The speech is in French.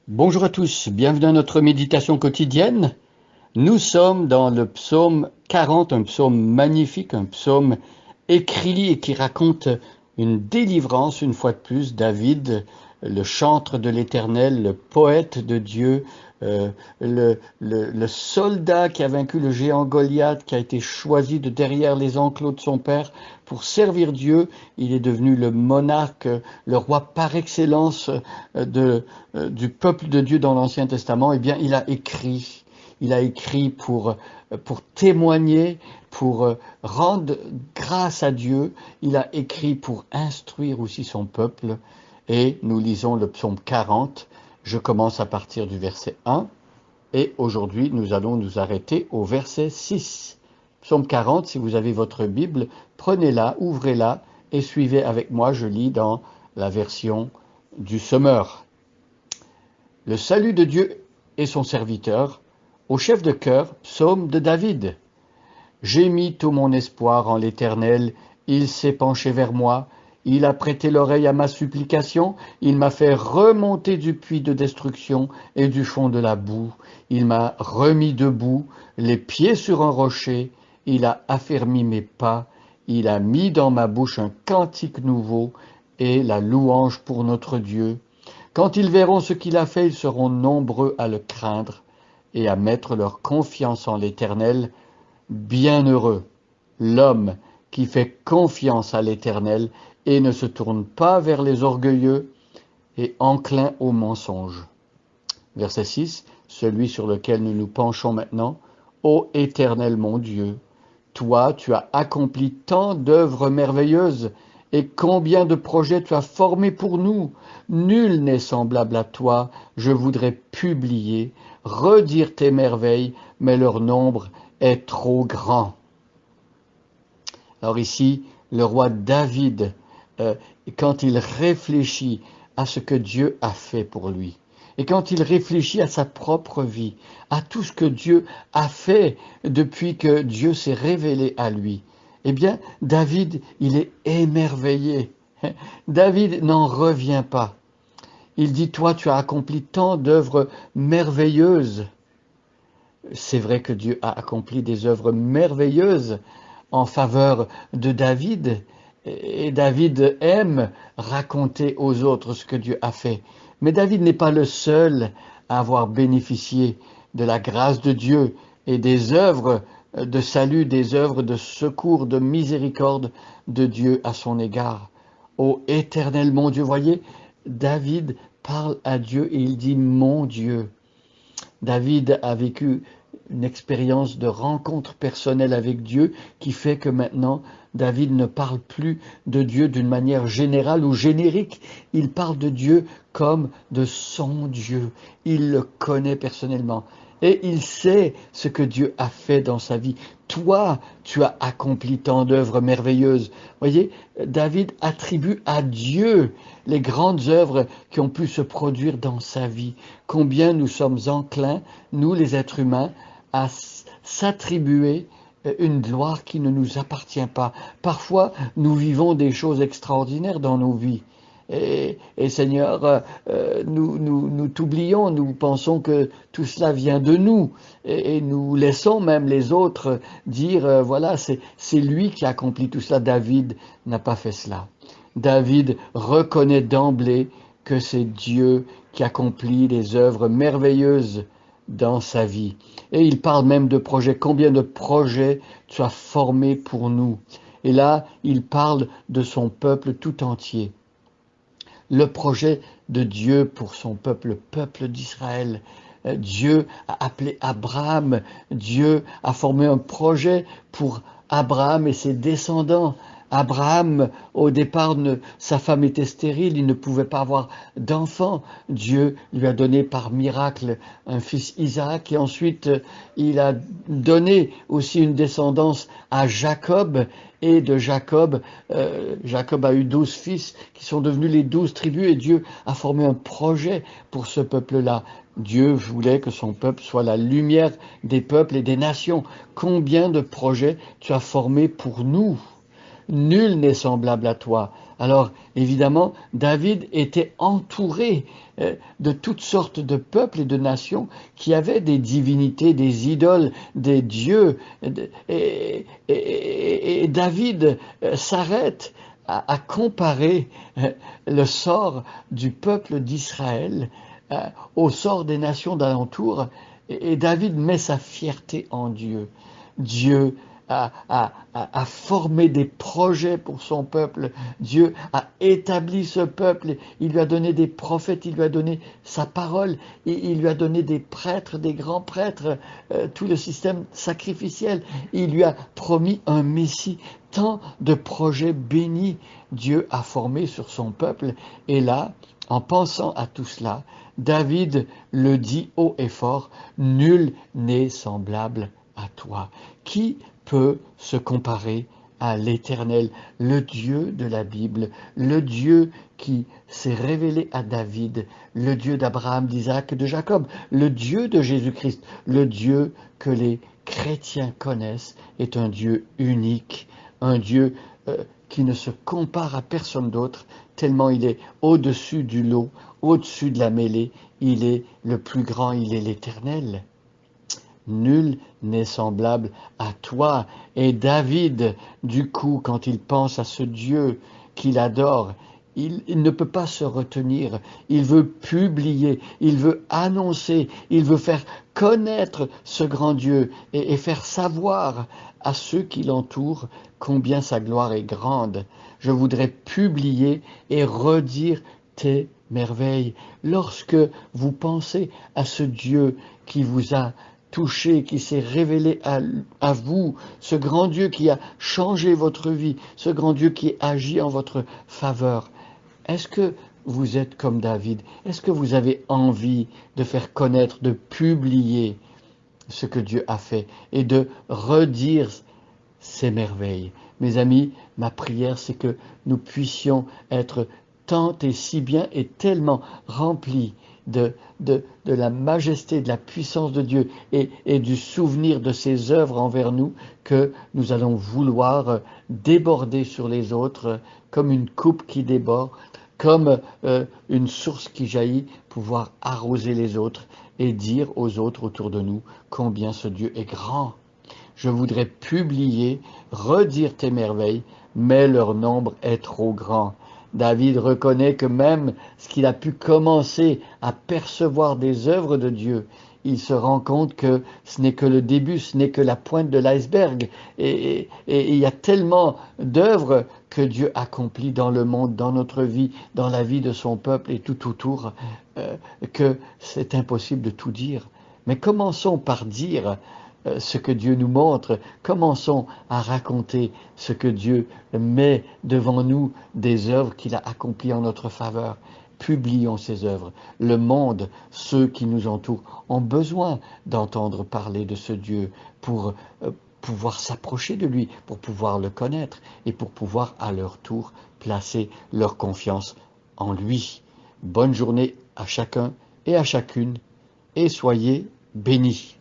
Bonjour à tous, bienvenue à notre méditation quotidienne. Nous sommes dans le psaume 40, un psaume magnifique, un psaume écrit et qui raconte une délivrance, une fois de plus. David, le chantre de l'Éternel, le poète de Dieu, le soldat qui a vaincu le géant Goliath, qui a été choisi de derrière les enclos de son père pour servir Dieu. Il est devenu le monarque, le roi par excellence du peuple de Dieu dans l'Ancien Testament. Eh bien, il a écrit pour témoigner, pour rendre grâce à Dieu. Il a écrit pour instruire aussi son peuple. Et nous lisons le psaume 40. Je commence à partir du verset 1. Et aujourd'hui, nous allons nous arrêter au verset 6. Psaume 40, si vous avez votre Bible, prenez-la, ouvrez-la et suivez avec moi. Je lis dans la version du Sommeur. Le salut de Dieu et son serviteur, au chef de chœur, psaume de David. J'ai mis tout mon espoir en l'Éternel, il s'est penché vers moi, il a prêté l'oreille à ma supplication, il m'a fait remonter du puits de destruction et du fond de la boue, il m'a remis debout, les pieds sur un rocher, il a affermi mes pas, il a mis dans ma bouche un cantique nouveau et la louange pour notre Dieu. Quand ils verront ce qu'il a fait, ils seront nombreux à le craindre et à mettre leur confiance en l'Éternel. Bienheureux l'homme qui fait confiance à l'Éternel et ne se tourne pas vers les orgueilleux et enclin au mensonge. Verset 6, celui sur lequel nous nous penchons maintenant. Ô Éternel mon Dieu, toi tu as accompli tant d'œuvres merveilleuses et combien de projets tu as formés pour nous. Nul n'est semblable à toi. Je voudrais publier, redire tes merveilles, mais leur nombre est trop grand. Alors ici, le roi David, quand il réfléchit à ce que Dieu a fait pour lui, et quand il réfléchit à sa propre vie, à tout ce que Dieu a fait depuis que Dieu s'est révélé à lui, eh bien, David, il est émerveillé. David n'en revient pas. Il dit, toi, tu as accompli tant d'œuvres merveilleuses. C'est vrai que Dieu a accompli des œuvres merveilleuses en faveur de David, et David aime raconter aux autres ce que Dieu a fait. Mais David n'est pas le seul à avoir bénéficié de la grâce de Dieu et des œuvres de salut, des œuvres de secours, de miséricorde de Dieu à son égard. Ô Éternel mon Dieu, voyez, David parle à Dieu et il dit mon Dieu. David a vécu une expérience de rencontre personnelle avec Dieu qui fait que maintenant, David ne parle plus de Dieu d'une manière générale ou générique. Il parle de Dieu comme de son Dieu. Il le connaît personnellement. Et il sait ce que Dieu a fait dans sa vie. Toi, tu as accompli tant d'œuvres merveilleuses. Voyez, David attribue à Dieu les grandes œuvres qui ont pu se produire dans sa vie. Combien nous sommes enclins, nous les êtres humains, à s'attribuer une gloire qui ne nous appartient pas. Parfois, nous vivons des choses extraordinaires dans nos vies. Et Seigneur, nous t'oublions, nous pensons que tout cela vient de nous. Et nous laissons même les autres dire, voilà, c'est lui qui a accompli tout cela. David n'a pas fait cela. David reconnaît d'emblée que c'est Dieu qui accomplit les œuvres merveilleuses dans sa vie. Et il parle même de projets. Combien de projets tu as formés pour nous? Et là, il parle de son peuple tout entier. Le projet de Dieu pour son peuple, le peuple d'Israël. Dieu a appelé Abraham, Dieu a formé un projet pour Abraham et ses descendants. Abraham, au départ, sa femme était stérile, il ne pouvait pas avoir d'enfant. Dieu lui a donné par miracle un fils Isaac et ensuite il a donné aussi une descendance à Jacob. Et de Jacob, Jacob a eu 12 fils qui sont devenus les 12 tribus et Dieu a formé un projet pour ce peuple-là. Dieu voulait que son peuple soit la lumière des peuples et des nations. Combien de projets tu as formés pour nous? nul n'est semblable à toi. Alors, évidemment, David était entouré de toutes sortes de peuples et de nations qui avaient des divinités, des idoles, des dieux. Et David s'arrête à comparer le sort du peuple d'Israël au sort des nations d'alentour. Et David met sa fierté en Dieu. Dieu a formé des projets pour son peuple. Dieu a établi ce peuple. Il lui a donné des prophètes, il lui a donné sa parole, il lui a donné des prêtres, des grands prêtres, tout le système sacrificiel. Il lui a promis un Messie. Tant de projets bénis Dieu a formés sur son peuple. Et là, en pensant à tout cela, David le dit haut et fort, nul n'est semblable à toi. Qui peut se comparer à l'Éternel, le Dieu de la Bible, le Dieu qui s'est révélé à David, le Dieu d'Abraham, d'Isaac et de Jacob, le Dieu de Jésus-Christ, le Dieu que les chrétiens connaissent, est un Dieu unique, un Dieu qui ne se compare à personne d'autre, tellement il est au-dessus du lot, au-dessus de la mêlée, il est le plus grand, il est l'Éternel. Nul n'est semblable à toi. Et David, du coup, quand il pense à ce Dieu qu'il adore, il ne peut pas se retenir. Il veut publier, il veut annoncer, il veut faire connaître ce grand Dieu et faire savoir à ceux qui l'entourent combien sa gloire est grande. Je voudrais publier et redire tes merveilles. Lorsque vous pensez à ce Dieu qui vous a touché, qui s'est révélé à vous, ce grand Dieu qui a changé votre vie, ce grand Dieu qui agit en votre faveur. Est-ce que vous êtes comme David? Est-ce que vous avez envie de faire connaître, de publier ce que Dieu a fait et de redire ses merveilles? Mes amis, ma prière, c'est que nous puissions être tant et si bien et tellement remplis de la majesté, de la puissance de Dieu et du souvenir de ses œuvres envers nous, que nous allons vouloir déborder sur les autres comme une coupe qui déborde, comme une source qui jaillit, pouvoir arroser les autres et dire aux autres autour de nous combien ce Dieu est grand. Je voudrais publier, redire tes merveilles, mais leur nombre est trop grand. David reconnaît que même ce qu'il a pu commencer à percevoir des œuvres de Dieu, il se rend compte que ce n'est que le début, ce n'est que la pointe de l'iceberg. Et il y a tellement d'œuvres que Dieu accomplit dans le monde, dans notre vie, dans la vie de son peuple et tout autour, que c'est impossible de tout dire. Mais commençons par dire ce que Dieu nous montre, commençons à raconter ce que Dieu met devant nous, des œuvres qu'il a accomplies en notre faveur. Publions ces œuvres. Le monde, ceux qui nous entourent, ont besoin d'entendre parler de ce Dieu pour pouvoir s'approcher de lui, pour pouvoir le connaître et pour pouvoir à leur tour placer leur confiance en lui. Bonne journée à chacun et à chacune et soyez bénis.